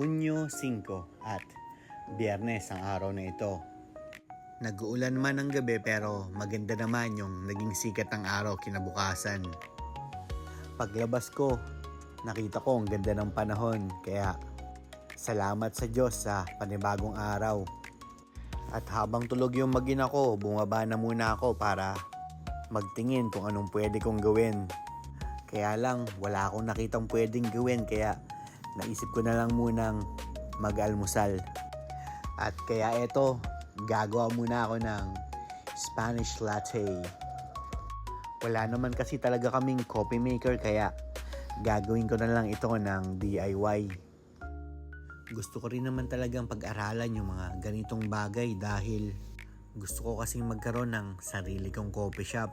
Hunyo 5 at Biyernes ang araw na ito. Nag-uulan man ang gabi pero maganda naman yung naging sikat ng araw kinabukasan. Paglabas ko, nakita ko ang ganda ng panahon kaya salamat sa Diyos sa panibagong araw. At habang tulog yung mag-ina ko, bumaba na muna ako para magtingin kung anong pwede kong gawin. Kaya lang, wala akong nakitang pwedeng gawin kaya naisip ko na lang munang mag-almusal. At kaya eto, gagawa muna ako ng Spanish latte. Wala naman kasi talaga kaming coffee maker kaya gagawin ko na lang ito ng DIY. Gusto ko rin naman talagang pag-aralan yung mga ganitong bagay dahil gusto ko kasing magkaroon ng sarili kong coffee shop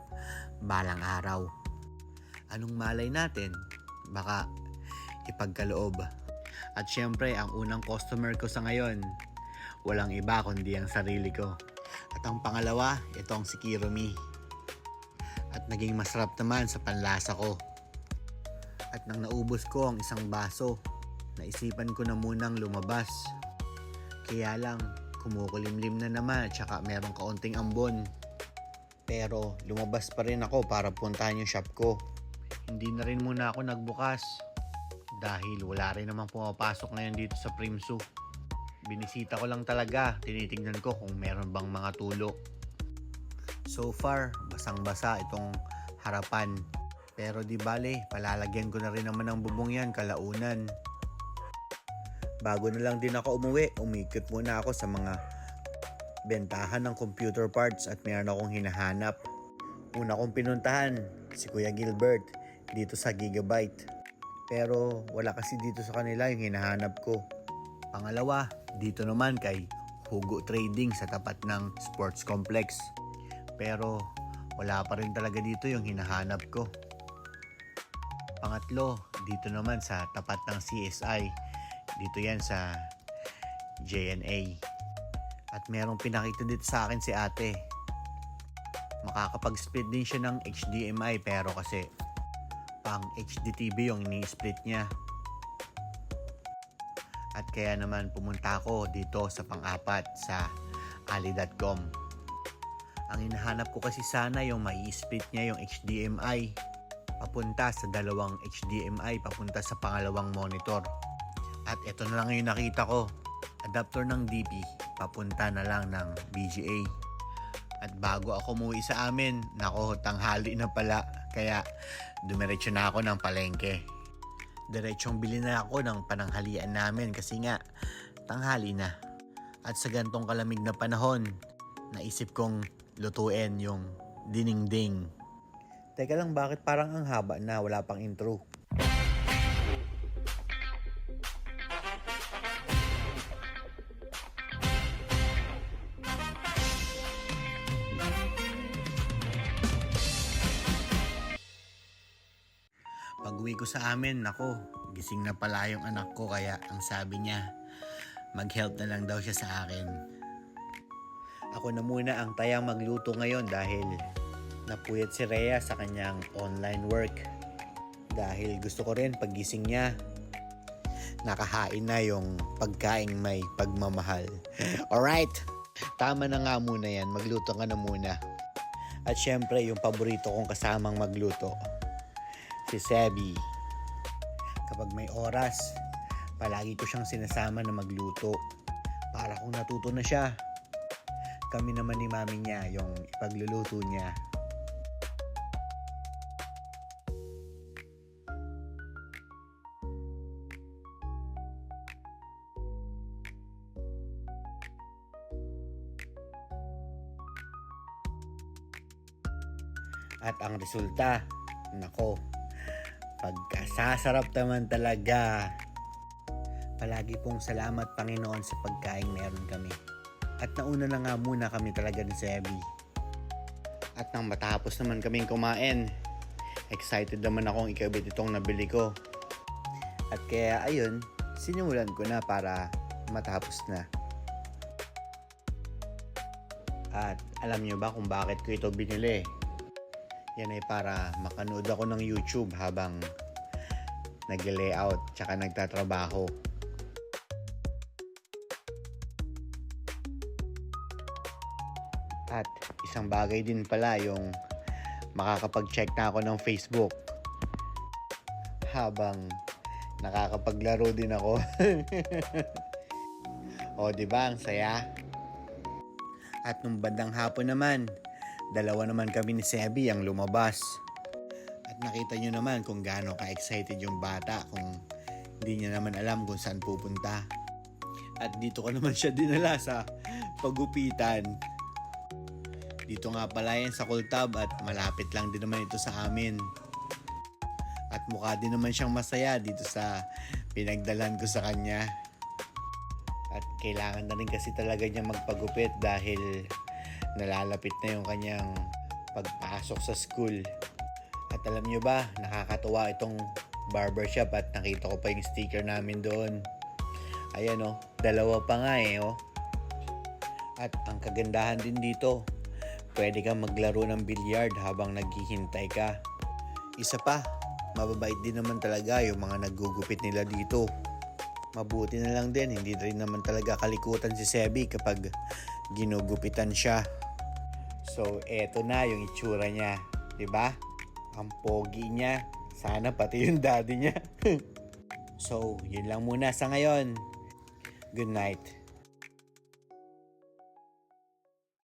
balang araw. Anong malay natin? Baka ipagkaloob. At syempre, ang unang customer ko sa ngayon, walang iba kundi ang sarili ko. At ang pangalawa, itong si Kiromi. At naging masarap naman sa panlasa ko. At nang naubos ko ang isang baso, naisipan ko na munang lumabas. Kaya lang, kumukulimlim na naman at saka merong kaunting ambon. Pero lumabas pa rin ako para puntahan yung shop ko. Hindi na rin muna ako nagbukas dahil wala rin namang pumapasok ngayon dito sa Primsu. Binisita ko lang talaga, tinitignan ko kung meron bang mga tulo. So far, basang-basa itong harapan. Pero di bale, palalagyan ko na rin naman ng bubong yan kalaunan. Bago na lang din ako umuwi, umikot muna ako sa mga bentahan ng computer parts at mayroon akong hinahanap. Una kong pinuntahan, si Kuya Gilbert dito sa Gigabyte. Pero wala kasi dito sa kanila yung hinahanap ko. Pangalawa, dito naman kay Hugo Trading sa tapat ng Sports Complex. Pero wala pa rin talaga dito yung hinahanap ko. Pangatlo, dito naman sa tapat ng CSI. Dito yan sa JNA. At merong pinakita dito sa akin si ate. Makakapag-split din siya ng HDMI pero kasi pang HDTV yung ini-split niya. At kaya naman pumunta ako dito sa pang-apat sa Ali.com. Ang hinahanap ko kasi sana yung mai-split niya yung HDMI papunta sa dalawang HDMI papunta sa pangalawang monitor. At ito na lang yung nakita ko. Adapter ng DP papunta na lang ng VGA. At bago ako umuwi sa amin, nako, tanghali na pala. Kaya dumiretso na ako ng palengke. Diretsong bili na ako ng pananghalian namin kasi nga tanghali na. At sa gantong kalamig na panahon, naisip kong lutuin yung dinengdeng. Teka lang, bakit parang ang haba na wala pang intro? Pag-uwi ko sa amin, nako, gising na pala yung anak ko kaya ang sabi niya, mag-help na lang daw siya sa akin. Ako na muna ang tayang magluto ngayon dahil napuyat si Rhea sa kanyang online work. Dahil gusto ko rin paggising niya, nakahain na yung pagkaing may pagmamahal. Alright, tama na nga muna yan, magluto ka na muna. At syempre yung paborito kong kasamang magluto, si Sebi. Kapag may oras, palagi ko siyang sinasama na magluto. Para kung natuto na siya, kami naman ni mami niya yung ipagluluto niya. At ang resulta, nako, pagkasasarap naman talaga. Palagi pong salamat Panginoon sa pagkain meron kami. At nauna na nga muna kami talaga ni Sebi. At nang matapos naman kaming kumain, excited naman akong ikabit itong nabili ko. At kaya ayun, sinimulan ko na para matapos na. At alam nyo ba kung bakit ko ito binili? Yan ay para makanood ako ng YouTube habang nag-layout tsaka nagtatrabaho. At isang bagay din pala yung makakapag-check na ako ng Facebook habang nakakapaglaro din ako. O, di ba? Ang saya. At nung bandang hapon naman, dalawa naman kami ni Sebi ang lumabas. At nakita nyo naman kung gaano ka-excited yung bata kung hindi niya naman alam kung saan pupunta. At dito ko naman siya dinala sa pagupitan. Dito nga pala yan sa Kultab at malapit lang din naman ito sa amin. At mukha din naman siyang masaya dito sa pinagdalan ko sa kanya. At kailangan na rin kasi talaga niya magpagupit dahil nalalapit na yung kanyang pagpasok sa school. At alam nyo ba, nakakatuwa itong barbershop at nakita ko pa yung sticker namin doon. Ayan oh, dalawa pa nga oh. At ang kagandahan din dito, pwede kang maglaro ng billiard habang naghihintay ka. Isa pa, mababait din naman talaga yung mga naggugupit nila dito. Mabuti na lang din, hindi rin naman talaga kalikutan si Sebi kapag ginugupitan siya. So, eto na yung itsura niya, 'di ba? Ang pogi niya. Sana pati yung daddy niya. So, yun lang muna sa ngayon. Good night.